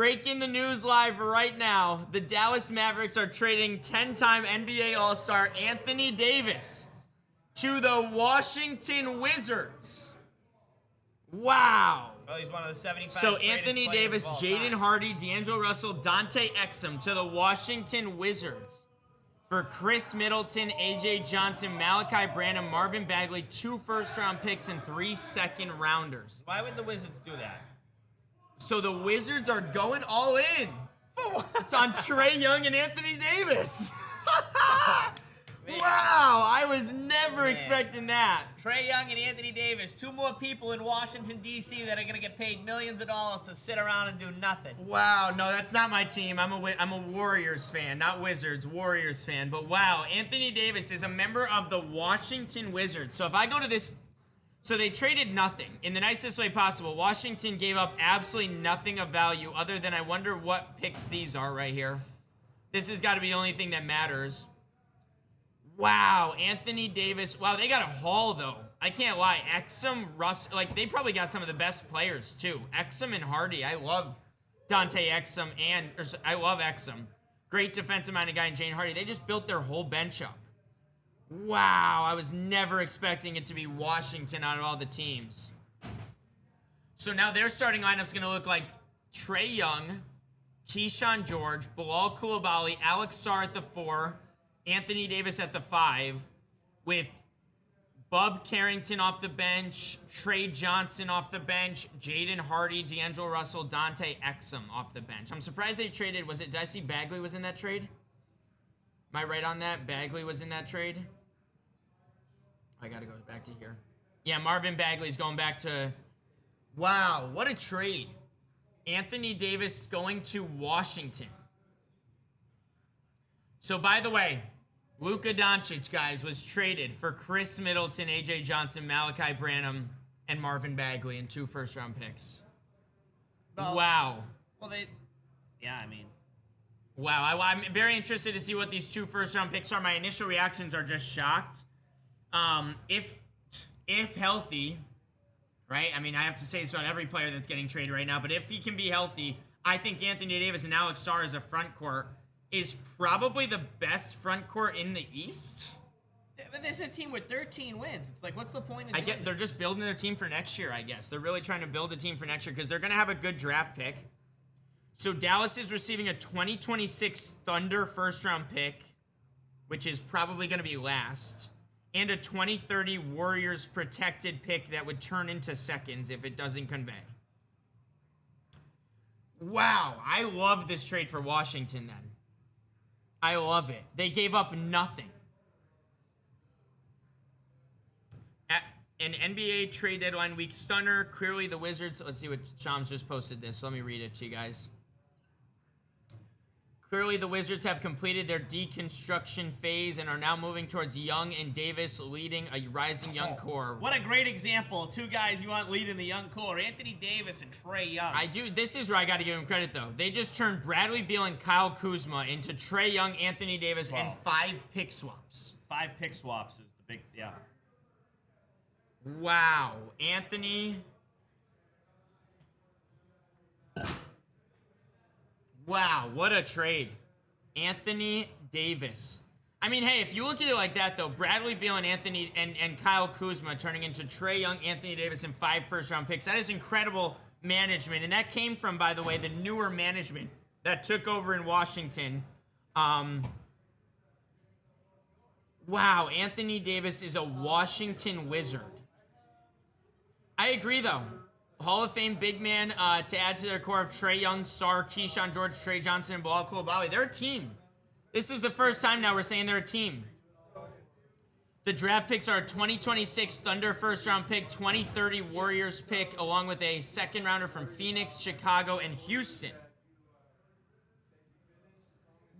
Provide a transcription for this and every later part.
Breaking the news live right now. The Dallas Mavericks are trading 10-time NBA All-Star Anthony Davis to the Washington Wizards. Wow. Oh, he's one of the 75 So greatest Anthony players Davis, of all Jaden time. Hardy, D'Angelo Russell, Dante Exum to the Washington Wizards for Khris Middleton, AJ Johnson, Malachi Branham, Marvin Bagley, 2 first-round picks, and 3 second-rounders. Why would the Wizards do that? So the Wizards are going all in. It's on Trae Young and Anthony Davis. Wow, I was never expecting that. Trae Young and Anthony Davis, 2 more people in Washington, D.C. that are going to get paid millions of dollars to sit around and do nothing. Wow, no, that's not my team. I'm a Warriors fan, not Wizards, Warriors fan. But wow, Anthony Davis is a member of the Washington Wizards. So if I go to this, so they traded nothing in the nicest way possible. Washington gave up absolutely nothing of value other than I wonder what picks these are right here. This has got to be the only thing that matters. Wow, Anthony Davis. Wow, they got a haul, though. I can't lie. Exum, Russ, like, they probably got some of the best players, too. Exum and Hardy. I love Dante Exum I love Exum. Great defensive-minded guy in Jane Hardy. They just built their whole bench up. Wow, I was never expecting it to be Washington out of all the teams. So now their starting lineup's going to look like Trae Young, Keyshawn George, Bilal Coulibaly, Alex Sarr at the 4, Anthony Davis at the 5, with Bub Carrington off the bench, Trey Johnson off the bench, Jaden Hardy, D'Angelo Russell, Dante Exum off the bench. I'm surprised they traded, did I see Bagley was in that trade? Am I right on that? Bagley was in that trade? I gotta go back to here. Yeah, Marvin Bagley's going back to, wow, what a trade. Anthony Davis going to Washington. So, by the way, Luka Doncic, guys, was traded for Khris Middleton, AJ Johnson, Malachi Branham, and Marvin Bagley in 2 first-round picks. Well, wow. Well, I mean. Wow, I'm very interested to see what these 2 first-round picks are. My initial reactions are just shocked. If healthy, right? I mean, I have to say this about every player that's getting traded right now, but if he can be healthy, I think Anthony Davis and Alex Sarr as a front court is probably the best front court in the East. But this is a team with 13 wins. It's like, what's the point of doing They're just building their team for next year, I guess. They're really trying to build a team for next year because they're going to have a good draft pick. So Dallas is receiving a 2026 Thunder first-round pick, which is probably going to be last, and a 2030 Warriors protected pick that would turn into seconds if it doesn't convey. Wow, I love this trade for Washington then. I love it. They gave up nothing. At an NBA trade deadline week stunner, clearly the Wizards, let's see what Shams just posted this, so let me read it to you guys. Clearly the Wizards have completed their deconstruction phase and are now moving towards Young and Davis leading a rising young core. What a great example. 2 guys you want leading the young core. Anthony Davis and Trae Young. I do. This is where I got to give him credit, though. They just turned Bradley Beal and Kyle Kuzma into Trae Young, Anthony Davis, and 5 pick swaps. 5 pick swaps is the big, yeah. Wow. Anthony. Wow, what a trade. Anthony Davis. I mean, hey, if you look at it like that, though, Bradley Beal and Anthony and Kyle Kuzma turning into Trae Young, Anthony Davis, and 5 first-round picks. That is incredible management. And that came from, by the way, the newer management that took over in Washington. Wow, Anthony Davis is a Washington Wizard. I agree, though. Hall of Fame big man to add to their core of Trae Young, Sarr, Keyshawn George, Trey Johnson, and Bilal Coulibaly. They're a team. This is the first time now we're saying they're a team. The draft picks are a 2026 Thunder first-round pick, 2030 Warriors pick, along with a second-rounder from Phoenix, Chicago, and Houston.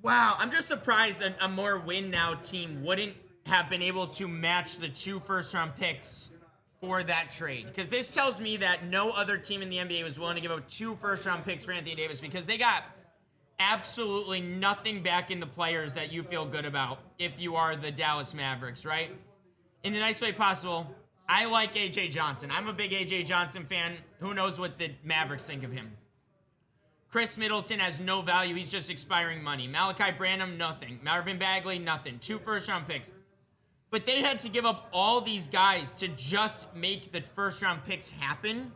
Wow, I'm just surprised a more win-now team wouldn't have been able to match the 2 first-round picks for that trade. Because this tells me that no other team in the NBA was willing to give up 2 first-round picks for Anthony Davis because they got absolutely nothing back in the players that you feel good about if you are the Dallas Mavericks, right? In the nicest way possible, I like AJ Johnson. I'm a big AJ Johnson fan. Who knows what the Mavericks think of him? Khris Middleton has no value. He's just expiring money. Malachi Branham, nothing. Marvin Bagley, nothing. 2 first-round picks. But they had to give up all these guys to just make the first-round picks happen.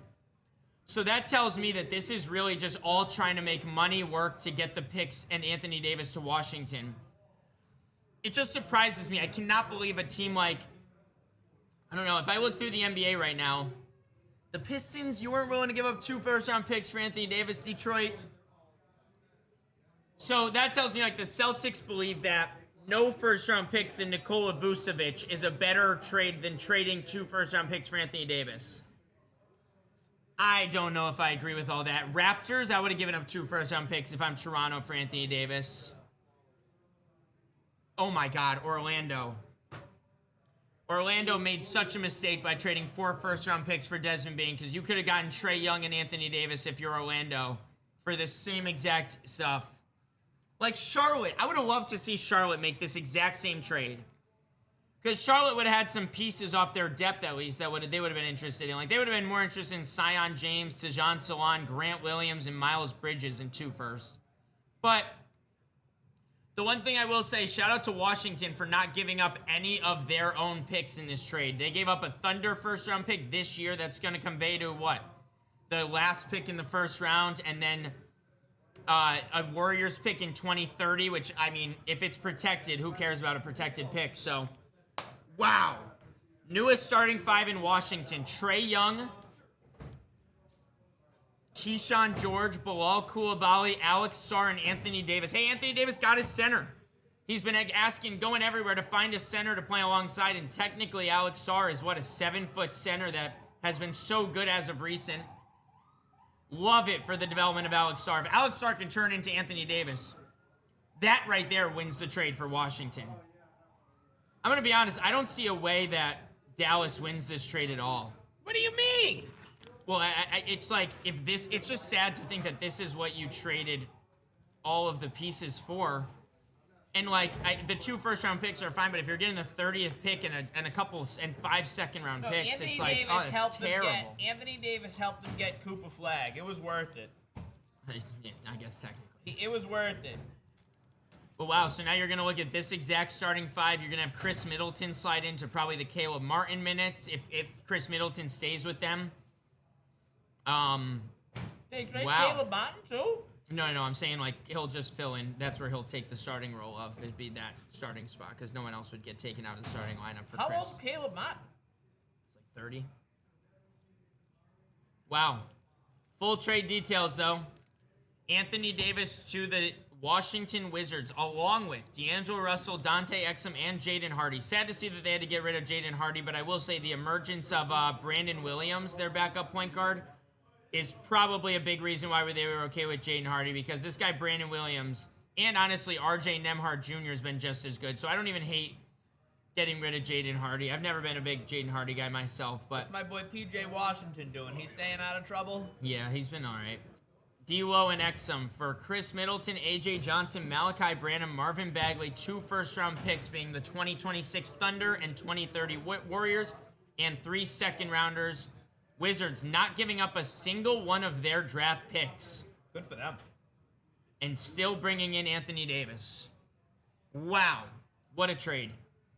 So that tells me that this is really just all trying to make money work to get the picks and Anthony Davis to Washington. It just surprises me. I cannot believe a team like, I don't know, if I look through the NBA right now, the Pistons, you weren't willing to give up 2 first-round picks for Anthony Davis, Detroit. So that tells me like the Celtics believe that no first-round picks in Nikola Vucevic is a better trade than trading 2 first-round picks for Anthony Davis. I don't know if I agree with all that. Raptors, I would have given up 2 first-round picks if I'm Toronto for Anthony Davis. Oh my God, Orlando. Orlando made such a mistake by trading 4 first-round picks for Desmond Bane because you could have gotten Trae Young and Anthony Davis if you're Orlando for the same exact stuff. Like Charlotte, I would have loved to see Charlotte make this exact same trade. Because Charlotte would have had some pieces off their depth at least that they would have been interested in. Like they would have been more interested in Sion James, Tejan Salon, Grant Williams, and Miles Bridges in 2 firsts. But the one thing I will say, shout out to Washington for not giving up any of their own picks in this trade. They gave up a Thunder first-round pick this year that's going to convey to what? The last pick in the first round, and then a Warriors pick in 2030, which, I mean, if it's protected, who cares about a protected pick? So, wow. Newest starting 5 in Washington. Trae Young, Keyshawn George, Bilal Coulibaly, Alex Sarr, and Anthony Davis. Hey, Anthony Davis got his center. He's been asking, going everywhere to find a center to play alongside, and technically Alex Sarr is, what, a 7-foot center that has been so good as of recent. Love it for the development of Alex Sarr. If Alex Sarr can turn into Anthony Davis, that right there wins the trade for Washington. I'm going to be honest, I don't see a way that Dallas wins this trade at all. What do you mean? Well, it's like, it's just sad to think that this is what you traded all of the pieces for. And like, the 2 first-round picks are fine, but if you're getting the 30th pick and a couple and 5 second-round picks, Anthony it's like, Davis oh, it's terrible. Anthony Davis helped them get Cooper Flag. It was worth it. Yeah, I guess technically. It was worth it. But wow, so now you're going to look at this exact starting 5. You're going to have Khris Middleton slide into probably the Caleb Martin minutes if Khris Middleton stays with them. They trade Wow. Caleb Martin too? No, I'm saying like he'll just fill in. That's where he'll take the starting role of. It'd be that starting spot because no one else would get taken out of the starting lineup for How Khris. old is Caleb Martin? It's like 30. Wow. Full trade details though. Anthony Davis to the Washington Wizards, along with D'Angelo Russell, Dante Exum, and Jaden Hardy. Sad to see that they had to get rid of Jaden Hardy, but I will say the emergence of Brandon Williams, their backup point guard, is probably a big reason why they were okay with Jaden Hardy, because this guy, Brandon Williams, and honestly, RJ Nembhard Jr. has been just as good. So I don't even hate getting rid of Jaden Hardy. I've never been a big Jaden Hardy guy myself, but What's my boy PJ Washington doing? He's staying out of trouble? yeah, he's been all right. D'Lo and Exum for Khris Middleton, AJ Johnson, Malachi Branham, Marvin Bagley, 2 first-round picks being the 2026 Thunder and 2030 Warriors, and 3 second-rounders. Wizards not giving up a single one of their draft picks. Good for them. And still bringing in Anthony Davis. Wow. What a trade.